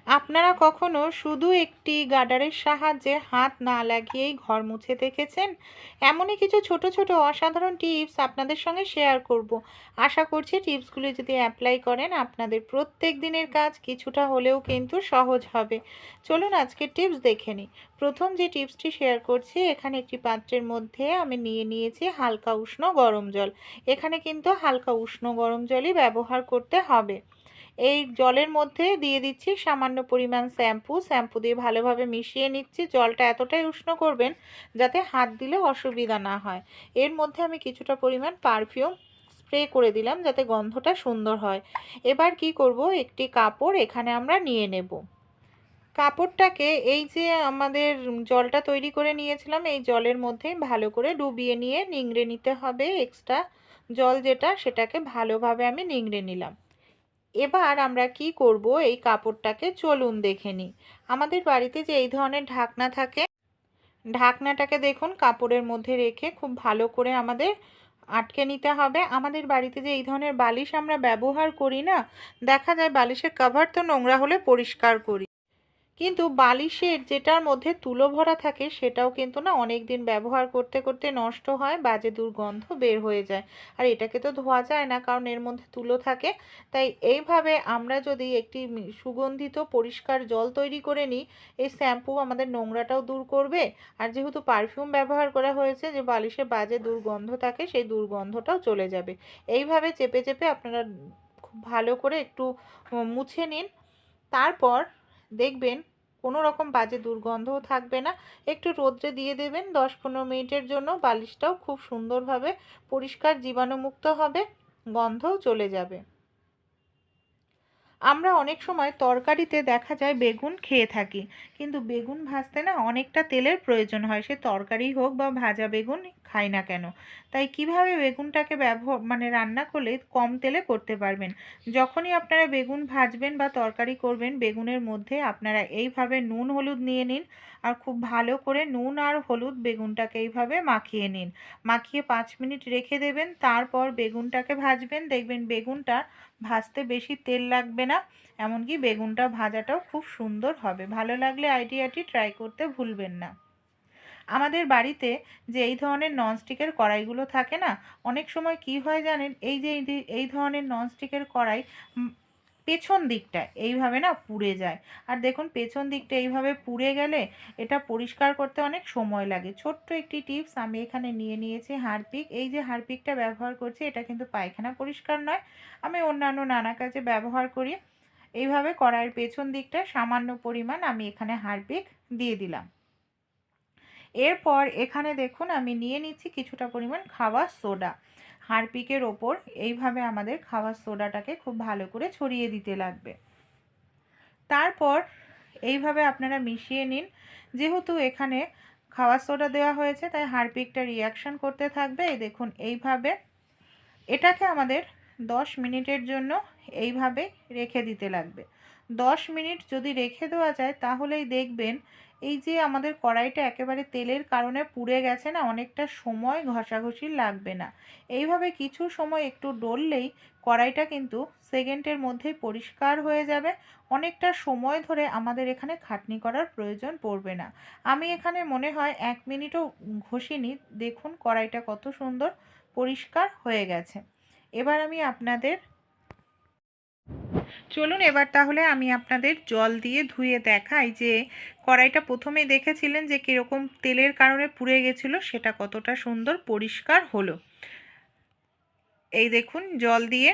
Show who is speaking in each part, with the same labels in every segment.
Speaker 1: আপনারা কখনো শুধু একটি গার্ডারের সাহায্যে হাত না লাগিয়েই ঘর মুছে দেখেছেন? এমনই কিছু ছোট ছোট অসাধারণ টিপস আপনাদের সঙ্গে শেয়ার করব। আশা করছি টিপসগুলি যদি অ্যাপ্লাই করেন আপনাদের প্রত্যেক দিনের কাজ কিছুটা হলেও কিন্তু সহজ হবে। চলুন আজকের টিপস দেখে নিই। প্রথম যে টিপসটি শেয়ার করছি, এখানে একটি পাত্রের মধ্যে আমি নিয়ে নিয়েছি হালকা উষ্ণ গরম জল। এখানে কিন্তু হালকা উষ্ণ গরম জলই ব্যবহার করতে হবে। এই জলের মধ্যে দিয়ে দিচ্ছি সামান্য পরিমাণ শ্যাম্পু দিয়ে ভালোভাবে মিশিয়ে নিচ্ছি। জলটা এতটাই উষ্ণ করবেন যাতে হাত দিলে অসুবিধা না হয়। এর মধ্যে আমি কিছুটা পরিমাণ পারফিউম স্প্রে করে দিলাম যাতে গন্ধটা সুন্দর হয়। এবার কি করব, একটি কাপড় এখানে আমরা নিয়ে নেব। কাপড়টাকে এই যে আমাদের জলটা তৈরি করে নিয়েছিলাম এই জলের মধ্যে ভালো করে ডুবিয়ে নিয়ে নিংড়ে নিতে হবে। এক্সট্রা জল যেটা সেটাকে ভালোভাবে আমি নিংড়ে নিলাম। এবার আমরা কি করব, এই কাপড়টাকে চলুন দেখে নিই। আমাদের বাড়িতে যে এই ধরনের ঢাকনা থাকে, ঢাকনাটাকে দেখুন কাপড়ের মধ্যে রেখে খুব ভালো করে আমাদের আটকে নিতে হবে। আমাদের বাড়িতে যে এই ধরনের বালিশ আমরা ব্যবহার করি না, দেখা যায় বালিশের কভার তো নোংরা হলে পরিষ্কার করি, কিন্তু বালিশের যেটার মধ্যে তুলো ভরা থাকে সেটাও কিন্তু না অনেক দিন ব্যবহার করতে করতে নষ্ট হয়, বাজে দুর্গন্ধ বের হয়ে যায়। আর এটাকে তো ধোয়া যায় না কারণ এর মধ্যে তুলো থাকে। তাই এইভাবে আমরা যদি একটি সুগন্ধিত পরিষ্কার জল তৈরি করে নিই, এই শ্যাম্পু আমাদের নোংরাটাও দূর করবে। আর যেহেতু পারফিউম ব্যবহার করা হয়েছে, যে বালিশে বাজে দুর্গন্ধ থাকে সেই দুর্গন্ধটাও চলে যাবে। এইভাবে চেপে চেপে আপনারা খুব ভালো করে একটু মুছে নিন। তারপর দেখবেন কোনো রকম বাজে দুর্গন্ধও থাকবে না। একটু রোদ্রে দিয়ে দেবেন 10-15 মিনিটের জন্য, বালিশটাও খুব সুন্দরভাবে পরিষ্কার জীবাণুমুক্ত হবে, গন্ধও চলে যাবে। আমরা অনেক সময় তরকারিতে দেখা যায় বেগুন খেয়ে থাকি, কিন্তু বেগুন ভাজতে না অনেকটা তেলের প্রয়োজন হয়, সে তরকারি হোক বা ভাজা বেগুন খাই না কেন। তাই কিভাবে বেগুনটাকে রান্না করলে কম তেলে করতে পারবেন। যখনই আপনারা বেগুন ভাজবেন বা তরকারি করবেন, বেগুনের মধ্যে আপনারা এইভাবে নুন হলুদ নিয়ে নিন আর খুব ভালো করে নুন আর হলুদ বেগুনটাকে এইভাবে মাখিয়ে নিন। মাখিয়ে 5 মিনিট রেখে দেবেন, তারপর বেগুনটাকে ভাজবেন। দেখবেন বেগুনটা ভাজতে বেশি তেল লাগবে না, এমনকি বেগুনটা ভাজাটাও খুব সুন্দর হবে। ভালো লাগলে আইডিয়াটি ট্রাই করতে ভুলবেন না। আমাদের বাড়িতে যে এই ধরনের ননস্টিকের কড়াইগুলো থাকে না, অনেক সময় কি হয় জানেন, এই ধরনের ননস্টিকের কড়াই পেছন দিকটা এইভাবে না পুড়ে যায়। আর দেখুন পেছন দিকটা এইভাবে পুড়ে গেলে এটা পরিষ্কার করতে অনেক সময় লাগে। ছোট্ট একটি টিপস, আমি এখানে নিয়ে নিয়েছি হারপিক। এই যে হারপিকটা ব্যবহার করছি এটা কিন্তু পায়খানা পরিষ্কার নয়, আমি অন্যান্য নানা কাজে ব্যবহার করি। এইভাবে কড়াইয়ের পেছন দিকটা সামান্য পরিমাণ আমি এখানে হারপিক দিয়ে দিলাম। এরপর এখানে দেখুন আমি নিয়ে নিচ্ছি কিছুটা পরিমাণ খাবার সোডা। হারপিকের ওপর এইভাবে আমাদের খাবার সোডাটাকে খুব ভালো করে ছড়িয়ে দিতে লাগবে। তারপর এইভাবে আপনারা মিশিয়ে নিন। যেহেতু এখানে খাবার সোডা দেওয়া হয়েছে তাই হারপিকটা রিয়াকশন করতে থাকবে। এই দেখুন এইভাবে এটাকে আমাদের 10 মিনিটের জন্য এইভাবে রেখে দিতে লাগবে। 10 মিনিট যদি রেখে দেওয়া যায় তাহলেই দেখবেন এই যে আমাদের কড়াইটা একেবারে তেলের কারণে পুড়ে গেছে না, অনেকটা সময় ঘষাঘষি লাগবে না। এইভাবে কিছু সময় একটু ডললেই কড়াইটা কিন্তু সেকেন্ডের মধ্যেই পরিষ্কার হয়ে যাবে। অনেকটা সময় ধরে আমাদের এখানে খাটনি করার প্রয়োজন পড়বে না। আমি এখানে মনে হয় 1 মিনিটও ঘষিনি। দেখুন কড়াইটা কত সুন্দর পরিষ্কার হয়ে গেছে। এবার আমি আপনাদের চলুন এবার তাহলে আমি আপনাদের জল দিয়ে ধুয়ে দেখাই যে কড়াইটা প্রথমে দেখেছিলেন যে কীরকম তেলের কারণে পুড়ে গেছিলো, সেটা কতটা সুন্দর পরিষ্কার হলো। এই দেখুন জল দিয়ে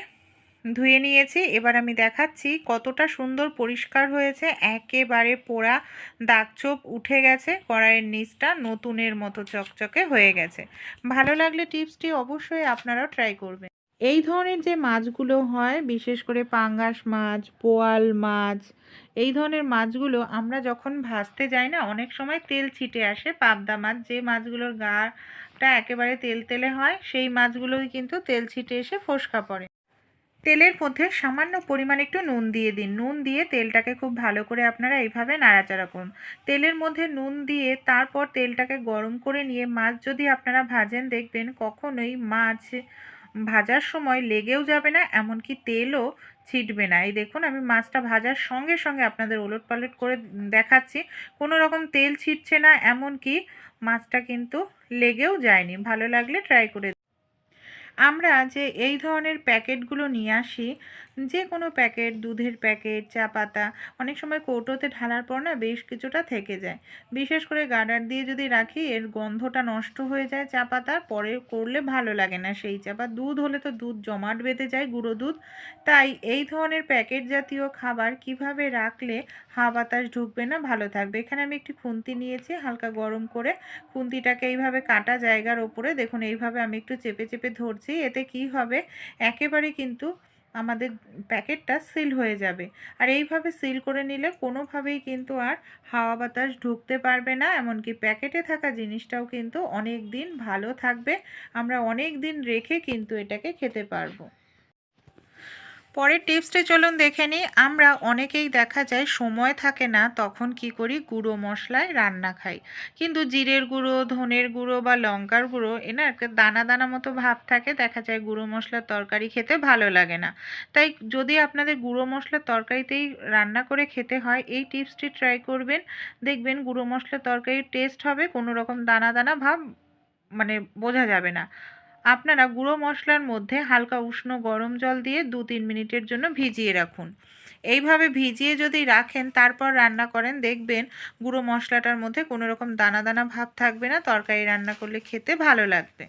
Speaker 1: ধুয়ে নিয়েছি। এবার আমি দেখাচ্ছি কতটা সুন্দর পরিষ্কার হয়েছে, একেবারে পোড়া দাগছোপ উঠে গেছে, কড়াইয়ের নিচটা নতুনের মতো চকচকে হয়ে গেছে। ভালো লাগলে টিপসটি অবশ্যই আপনারাও ট্রাই করবেন। এই ধরনের যে মাছগুলো হয়, বিশেষ করে পাঙ্গাস মাছ, বোয়াল মাছ, এই ধরনের মাছগুলো আমরা যখন ভাজতে যাই না অনেক সময় তেল ছিটে আসে। পাবদা মাছ, যে মাছগুলোর গাটা একেবারে তেলতেলে হয়, সেই মাছগুলোই কিন্তু তেল ছিটে এসে ফোসকা পড়ে। তেলের মধ্যে সামান্য পরিমাণ একটু নুন দিয়ে দিন। নুন দিয়ে তেলটাকে খুব ভালো করে আপনারা এইভাবে নাড়াচাড়া করুন। তেলের মধ্যে নুন দিয়ে তারপর তেলটাকে গরম করে নিয়ে মাছ যদি আপনারা ভাজেন, দেখবেন কখনোই মাছ ভাজার সময় লেগেও যাবে না, এমনকি তেলও ছিটবে না। এই দেখুন আমি মাছটা ভাজার সঙ্গে সঙ্গে আপনাদের ওলটপালট করে দেখাচ্ছি। কোনো রকম তেল ছিটছে না, এমনকি মাছটা কিন্তু লেগেও যায়নি। ভালো লাগলে ট্রাই করে। আমরা যে এই ধরনের প্যাকেটগুলো নিয়ে আসি, যে কোনো প্যাকেট, দুধের প্যাকেট, চা পাতা, অনেক সময় কৌটোতে ঢালার পর না বেশ কিছুটা থেকে যায়। বিশেষ করে গার্ডার দিয়ে যদি রাখি এর গন্ধটা নষ্ট হয়ে যায় চা পাতার, পরে করলে ভালো লাগে না সেই চা। বা দুধ হলে তো দুধ জমাট বেঁধে যায়, গুঁড়ো দুধ। তাই এই ধরনের প্যাকেট জাতীয় খাবার কিভাবে রাখলে হাওয়া বাতাস ঢুকবে না, ভালো থাকবে। এখানে আমি একটি খুন্তি নিয়েছি, হালকা গরম করে খুন্তিটাকে এইভাবে কাটা জায়গার ওপরে দেখুন এইভাবে আমি একটু চেপে চেপে ধরছি। এতে কি হবে, একেবারে কিন্তু আমাদের প্যাকেটটা সিল হয়ে যাবে। আর এইভাবে সিল করে নিলে কোনোভাবেই কিন্তু আর হাওয়া বাতাস ঢুকতে পারবে না, এমনকি প্যাকেটে থাকা জিনিসটাও কিন্তু অনেক দিন ভালো থাকবে। আমরা অনেক দিন রেখে কিন্তু এটাকে খেতে পারবো। পরের টিপসটি চলুন দেখে নিই। আমরা অনেকেই দেখা যায় সময় থাকে না, তখন কি করি, গুঁড়ো মশলায় রান্না খাই। কিন্তু জিরের গুঁড়ো, ধনের গুঁড়ো বা লঙ্কার গুঁড়ো না একটা দানা দানা মতো ভাব থাকে, দেখা যায় গুঁড়ো মশলার তরকারি খেতে ভালো লাগে না। তাই যদি আপনাদের গুঁড়ো মশলার তরকারিতেই রান্না করে খেতে হয়, এই টিপসটি ট্রাই করবেন। দেখবেন গুঁড়ো মশলার তরকারির টেস্ট হবে, কোনো রকম দানা দানা ভাব মানে বোঝা যাবে না। আপনারা গুঁড়ো মশলার মধ্যে হালকা উষ্ণ গরম জল দিয়ে 2-3 মিনিটের জন্য ভিজিয়ে রাখুন। এইভাবে ভিজিয়ে যদি রাখেন তারপর রান্না করেন, দেখবেন গুঁড়ো মশলাটার মধ্যে কোনো রকম দানা দানা ভাব থাকবে না, তরকারি রান্না করলে খেতে ভালো লাগবে।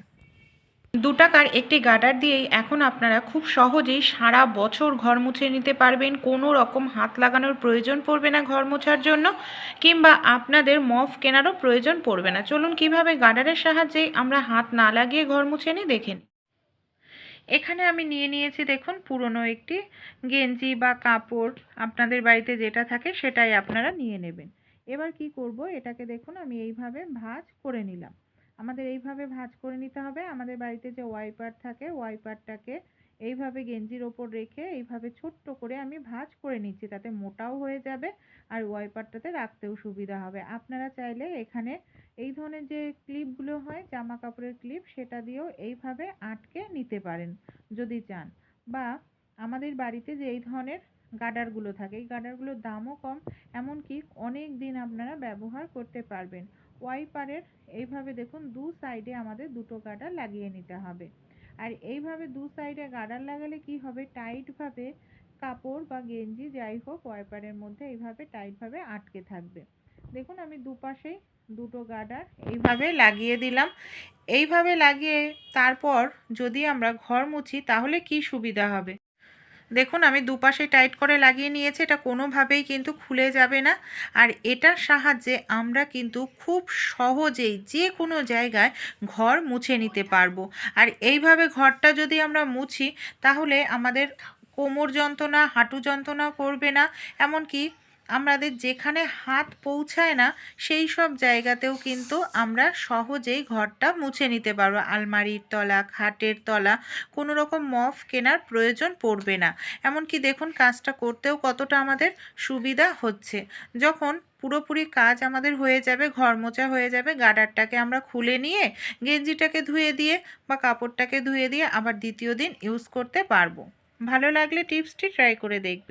Speaker 1: 2 টাকার একটি গার্ডার দিয়েই এখন আপনারা খুব সহজেই সারা বছর ঘর মুছে নিতে পারবেন। কোনো রকম হাত লাগানোর প্রয়োজন পড়বে না ঘর মোছার জন্য, কিংবা আপনাদের মপ কেনারও প্রয়োজন পড়বে না। চলুন কিভাবে গার্ডারের সাহায্যে আমরা হাত না লাগিয়ে ঘর মুছে নিই দেখে নিই। এখানে আমি নিয়ে নিয়েছি দেখুন পুরনো একটি গেঞ্জি বা কাপড়, আপনাদের বাড়িতে যেটা থাকে সেটাই আপনারা নিয়ে নেবেন। এবার কি করব, এটাকে দেখুন আমি এইভাবে ভাঁজ করে নিলাম। আমাদের এইভাবে ভাঁজ করে নিতে হবে। আমাদের বাড়িতে যে ওয়াইপার থাকে, ওয়াইপারটাকে এইভাবে গেঞ্জির ওপর রেখে এইভাবে ছোট্ট করে আমি ভাঁজ করে নিচ্ছি, তাতে মোটাও হয়ে যাবে আর ওয়াইপারটাতে রাখতেও সুবিধা হবে। আপনারা চাইলে এখানে এই ধরনের যে ক্লিপগুলো হয় জামা কাপড়ের ক্লিপ, সেটা দিয়েও এইভাবে আটকে নিতে পারেন যদি চান। বা আমাদের বাড়িতে যে এই ধরনের গার্ডারগুলো থাকে, এই গার্ডারগুলোর দামও কম, এমনকি অনেক দিন আপনারা ব্যবহার করতে পারবেন। ওয়াইপারের এইভাবে দেখুন দু সাইডে আমাদের দুটো গার্ডার লাগিয়ে নিতে হবে। আর এইভাবে দু সাইডে গার্ডার লাগালে কি হবে, টাইটভাবে কাপড় বা গেঞ্জি যাই হোক ওয়াইপারের মধ্যে এইভাবে টাইটভাবে আটকে থাকবে। দেখুন আমি দুপাশেই দুটো গার্ডার এইভাবে লাগিয়ে দিলাম। এইভাবে লাগিয়ে তারপর যদি আমরা ঘর মুছি তাহলে কি সুবিধা হবে, দেখুন আমি দুপাশে টাইট করে লাগিয়ে নিয়েছি, এটা কোনোভাবেই কিন্তু খুলে যাবে না। আর এটার সাহায্যে আমরা কিন্তু খুব সহজেই যে কোনো জায়গায় ঘর মুছে নিতে পারবো। আর এইভাবে ঘরটা যদি আমরা মুছি তাহলে আমাদের কোমর যন্ত্রণা, হাঁটু যন্ত্রণা করবে না, এমনকি আমাদের যেখানে হাত পৌঁছায় না সেই সব জায়গাতেও কিন্তু আমরা সহজেই ঘরটা মুছে নিতে পারবো। আলমারির তলা, খাটের তলা, কোনো রকম মপ কেনার প্রয়োজন পড়বে না। এমনকি দেখুন কাজটা করতেও কতটা আমাদের সুবিধা হচ্ছে। যখন পুরোপুরি কাজ আমাদের হয়ে যাবে, ঘর মোছা হয়ে যাবে, গার্ডারটাকে আমরা খুলে নিয়ে গেঞ্জিটাকে ধুয়ে দিয়ে বা কাপড়টাকে ধুয়ে দিয়ে আবার দ্বিতীয় দিন ইউজ করতে পারবো। ভালো লাগলে টিপসটি ট্রাই করে দেখবে।